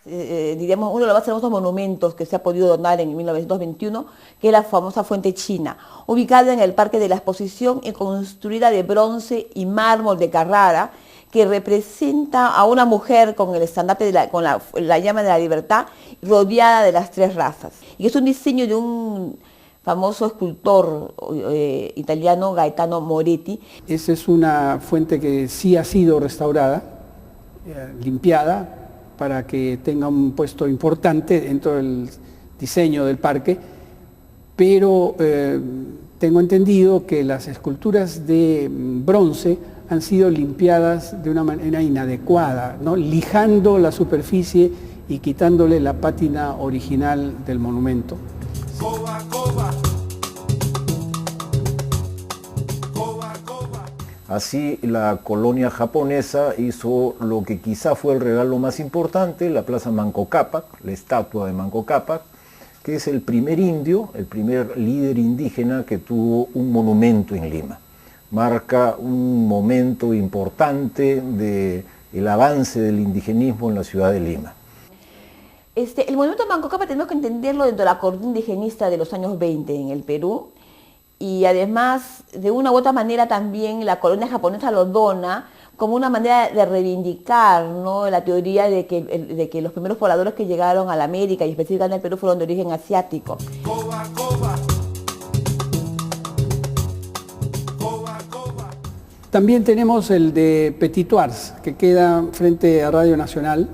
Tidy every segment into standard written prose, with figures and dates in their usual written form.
Diríamos, uno de los más hermosos monumentos que se ha podido donar en 1921, que es la famosa Fuente China, ubicada en el Parque de la Exposición y construida de bronce y mármol de Carrara, que representa a una mujer con el estandarte con la llama de la libertad, rodeada de las tres razas. Y es un diseño de un famoso escultor italiano, Gaetano Moretti. Esa es una fuente que sí ha sido restaurada, limpiada, para que tenga un puesto importante dentro del diseño del parque, pero tengo entendido que las esculturas de bronce han sido limpiadas de una manera inadecuada, ¿no? Lijando la superficie y quitándole la pátina original del monumento. Coba, coba. Así la colonia japonesa hizo lo que quizá fue el regalo más importante, la Plaza Manco Cápac, la estatua de Manco Cápac, que es el primer indio, el primer líder indígena que tuvo un monumento en Lima. Marca un momento importante del avance del indigenismo en la ciudad de Lima. El monumento de Manco Cápac tenemos que entenderlo dentro de la corriente indigenista de los años 20 en el Perú. Y además, de una u otra manera también la colonia japonesa lo dona como una manera de reivindicar, ¿no?, la teoría de que los primeros pobladores que llegaron a la América y específicamente al Perú fueron de origen asiático. Coba, coba. Coba, coba. También tenemos el de Petit Ours, que queda frente a Radio Nacional,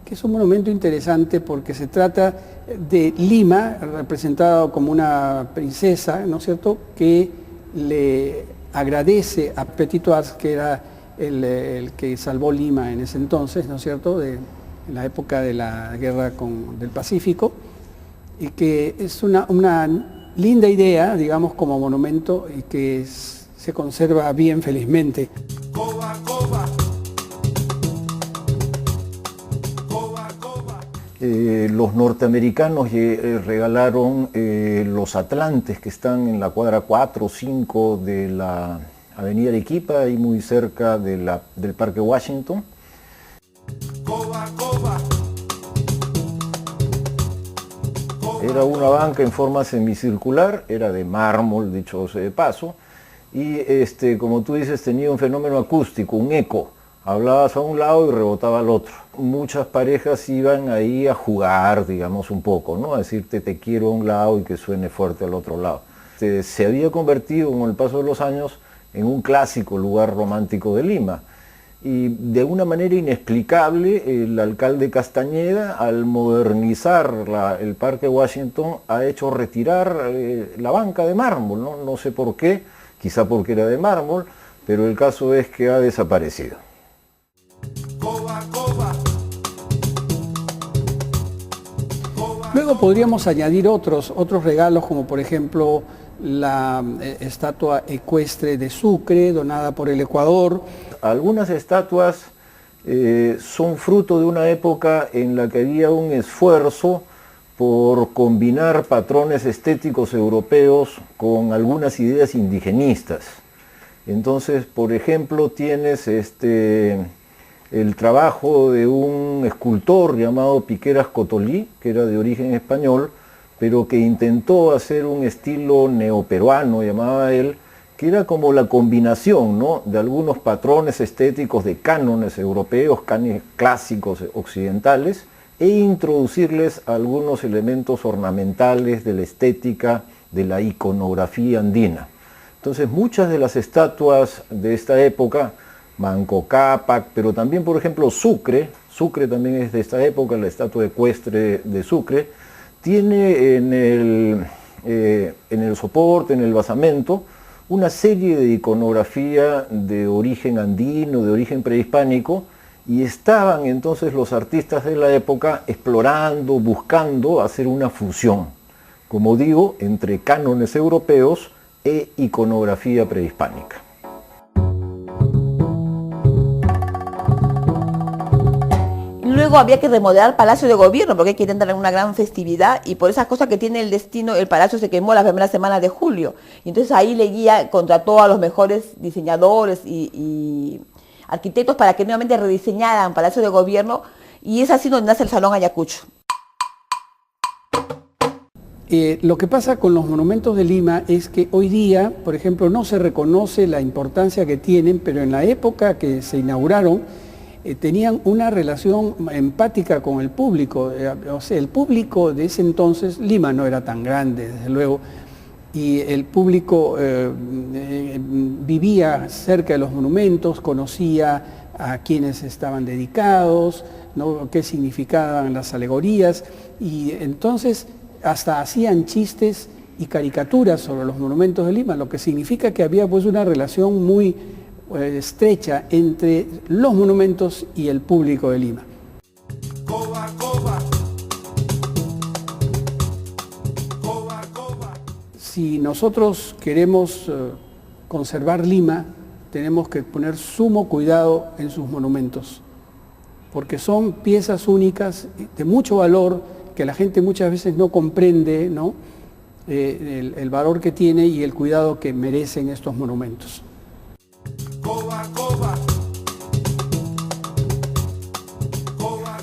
que es un monumento interesante porque se trata de Lima, representado como una princesa, ¿no es cierto?, que le agradece a Petit Ours, que era el que salvó Lima en ese entonces, ¿no es cierto?, en la época de la guerra del Pacífico, y que es una linda idea, digamos, como monumento, y que se conserva bien, felizmente. Coba, coba. Los norteamericanos regalaron los atlantes que están en la cuadra 4 o 5 de la avenida Arequipa, ahí muy cerca del Parque Washington. Coba, coba. Era una banca en forma semicircular, era de mármol, dicho sea de paso, y como tú dices, tenía un fenómeno acústico, un eco. Hablabas a un lado y rebotaba al otro. Muchas parejas iban ahí a jugar, digamos, un poco, ¿no? A decirte te quiero a un lado y que suene fuerte al otro lado. Se había convertido con el paso de los años en un clásico lugar romántico de Lima. Y de una manera inexplicable, el alcalde Castañeda, al modernizar el Parque Washington, ha hecho retirar la banca de mármol, ¿no? No sé por qué, quizá porque era de mármol, pero el caso es que ha desaparecido. Luego podríamos añadir otros regalos, como por ejemplo la estatua ecuestre de Sucre, donada por el Ecuador. Algunas estatuas son fruto de una época en la que había un esfuerzo por combinar patrones estéticos europeos con algunas ideas indigenistas. Entonces, por ejemplo, tienes el trabajo de un escultor llamado Piqueras Cotolí, que era de origen español, pero que intentó hacer un estilo neoperuano, llamaba él, que era como la combinación, ¿no?, de algunos patrones estéticos de cánones europeos, cánones clásicos occidentales, e introducirles algunos elementos ornamentales de la estética de la iconografía andina. Entonces, muchas de las estatuas de esta época, Manco Cápac, pero también, por ejemplo, Sucre también es de esta época, la estatua ecuestre de Sucre, tiene en el soporte, en el basamento, una serie de iconografía de origen andino, de origen prehispánico, y estaban entonces los artistas de la época explorando, buscando hacer una fusión, como digo, entre cánones europeos e iconografía prehispánica. Luego había que remodelar Palacio de Gobierno porque querían dar una gran festividad y por esas cosas que tiene el destino, el palacio se quemó las primeras semanas de julio. Y entonces ahí Leguía contrató a los mejores diseñadores y arquitectos para que nuevamente rediseñaran Palacio de Gobierno y es así donde nace el Salón Ayacucho. Lo que pasa con los monumentos de Lima es que hoy día, por ejemplo, no se reconoce la importancia que tienen, pero en la época que se inauguraron, tenían una relación empática con el público. O sea, el público de ese entonces, Lima no era tan grande, desde luego, y el público vivía cerca de los monumentos, conocía a quienes estaban dedicados, ¿no?, qué significaban las alegorías, y entonces hasta hacían chistes y caricaturas sobre los monumentos de Lima, lo que significa que había pues una relación muy estrecha entre los monumentos y el público de Lima. Coba, coba. Si nosotros queremos conservar Lima, tenemos que poner sumo cuidado en sus monumentos, porque son piezas únicas de mucho valor que la gente muchas veces no comprende, ¿no?, el valor que tiene y el cuidado que merecen estos monumentos. Coba, coba.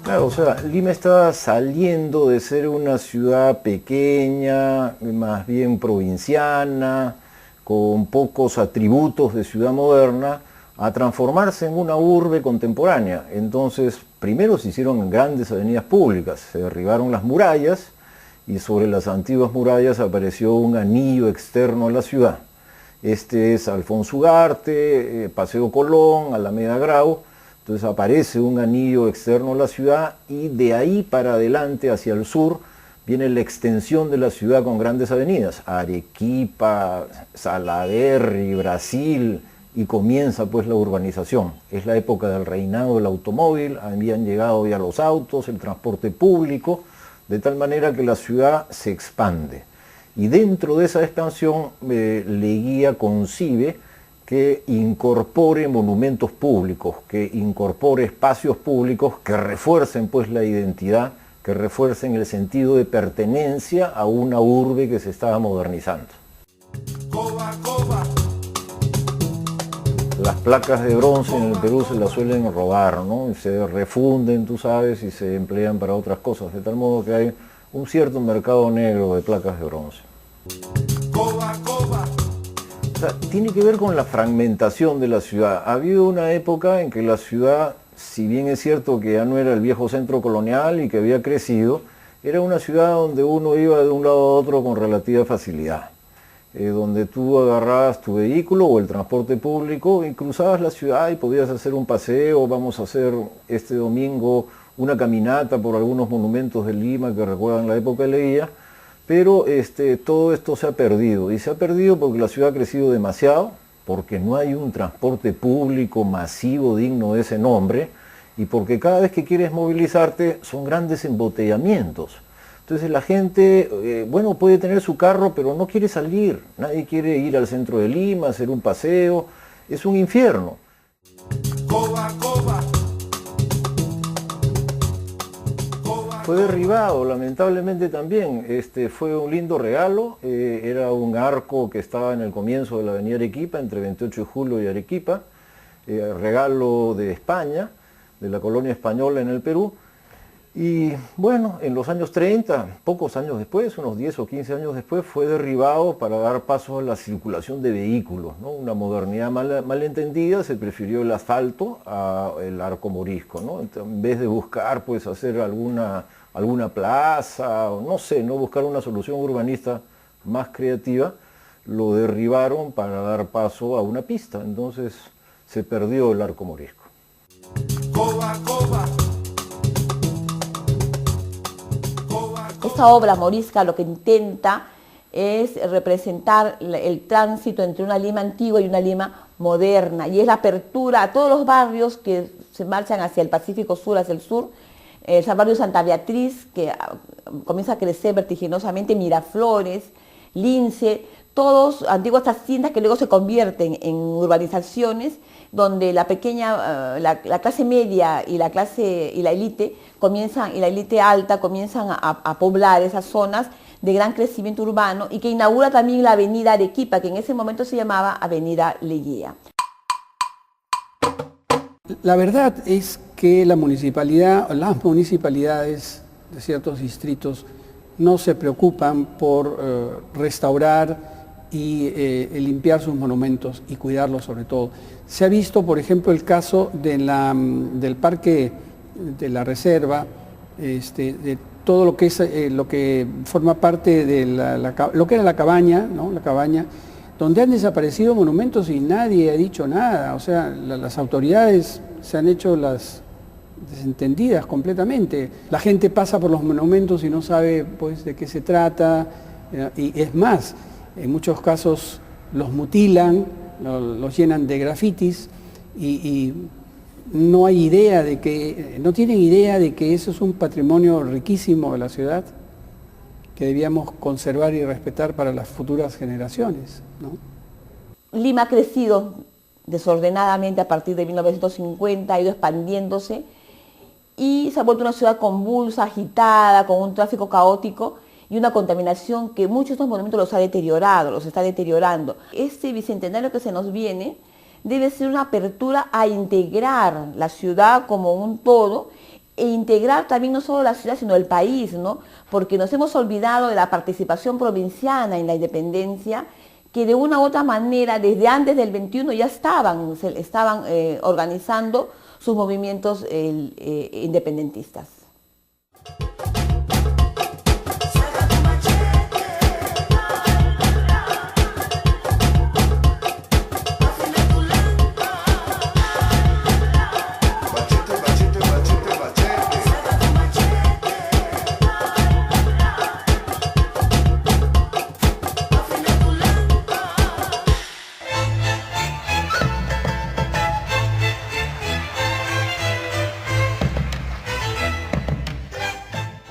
Claro, o sea, Lima estaba saliendo de ser una ciudad pequeña, más bien provinciana, con pocos atributos de ciudad moderna, a transformarse en una urbe contemporánea. Entonces, primero se hicieron grandes avenidas públicas, se derribaron las murallas y sobre las antiguas murallas apareció un anillo externo a la ciudad. Este es Alfonso Ugarte, Paseo Colón, Alameda Grau. Entonces aparece un anillo externo a la ciudad y de ahí para adelante hacia el sur viene la extensión de la ciudad con grandes avenidas, Arequipa, Salaverry, Brasil, y comienza pues la urbanización. Es la época del reinado del automóvil, habían llegado ya los autos, el transporte público, de tal manera que la ciudad se expande. Y dentro de esa expansión Leguía concibe que incorpore monumentos públicos, que incorpore espacios públicos que refuercen pues la identidad, que refuercen el sentido de pertenencia a una urbe que se estaba modernizando. Coba, coba. Las placas de bronce en el Perú se las suelen robar, ¿no? Y se refunden, tú sabes, y se emplean para otras cosas, de tal modo que hay un cierto mercado negro de placas de bronce. Coba, coba. O sea, tiene que ver con la fragmentación de la ciudad. Ha habido una época en que la ciudad, si bien es cierto que ya no era el viejo centro colonial y que había crecido, era una ciudad donde uno iba de un lado a otro con relativa facilidad. Donde tú agarrabas tu vehículo o el transporte público y cruzabas la ciudad y podías hacer un paseo. Vamos a hacer este domingo una caminata por algunos monumentos de Lima que recuerdan la época de Leguía, pero todo esto se ha perdido, y se ha perdido porque la ciudad ha crecido demasiado, porque no hay un transporte público masivo digno de ese nombre, y porque cada vez que quieres movilizarte son grandes embotellamientos. Entonces la gente, bueno, puede tener su carro, pero no quiere salir. Nadie quiere ir al centro de Lima, hacer un paseo. Es un infierno. Coba, coba. Fue derribado, lamentablemente también. Fue un lindo regalo. Era un arco que estaba en el comienzo de la avenida Arequipa, entre 28 de julio y Arequipa. Regalo de España, de la colonia española en el Perú. Y bueno, en los años 30, pocos años después, unos 10 o 15 años después, fue derribado para dar paso a la circulación de vehículos, ¿no? Una modernidad mal entendida, se prefirió el asfalto al arco morisco, ¿no? En vez de buscar pues hacer alguna plaza, o no sé, no buscar una solución urbanista más creativa, lo derribaron para dar paso a una pista. Entonces se perdió el arco morisco. Coba, coba. Esta obra morisca lo que intenta es representar el tránsito entre una Lima antigua y una Lima moderna, y es la apertura a todos los barrios que se marchan hacia el Pacífico Sur, hacia el sur. El barrio Santa Beatriz, que comienza a crecer vertiginosamente, Miraflores, Lince, todos antiguas haciendas que luego se convierten en urbanizaciones, donde la clase media y la élite y la élite alta comienzan a poblar esas zonas de gran crecimiento urbano, y que inaugura también la avenida Arequipa, que en ese momento se llamaba Avenida Leguía. La verdad es que la municipalidad, las municipalidades de ciertos distritos no se preocupan por restaurar y limpiar sus monumentos y cuidarlos sobre todo. Se ha visto, por ejemplo, el caso de del parque de la reserva, de todo lo que es lo que forma parte de lo que era la cabaña, ¿no? La cabaña, donde han desaparecido monumentos y nadie ha dicho nada. O sea, las autoridades se han hecho las desentendidas completamente. La gente pasa por los monumentos y no sabe pues de qué se trata, y es más, en muchos casos los mutilan, los llenan de grafitis y no hay idea de que, no tienen idea de que eso es un patrimonio riquísimo de la ciudad que debíamos conservar y respetar para las futuras generaciones, ¿no? Lima ha crecido desordenadamente a partir de 1950, ha ido expandiéndose y se ha vuelto una ciudad convulsa, agitada, con un tráfico caótico y una contaminación que muchos de estos monumentos los ha deteriorado, los está deteriorando. Este bicentenario que se nos viene debe ser una apertura a integrar la ciudad como un todo e integrar también no solo la ciudad sino el país, ¿no? Porque nos hemos olvidado de la participación provinciana en la independencia, que de una u otra manera desde antes del 21 ya estaban organizando sus movimientos independentistas.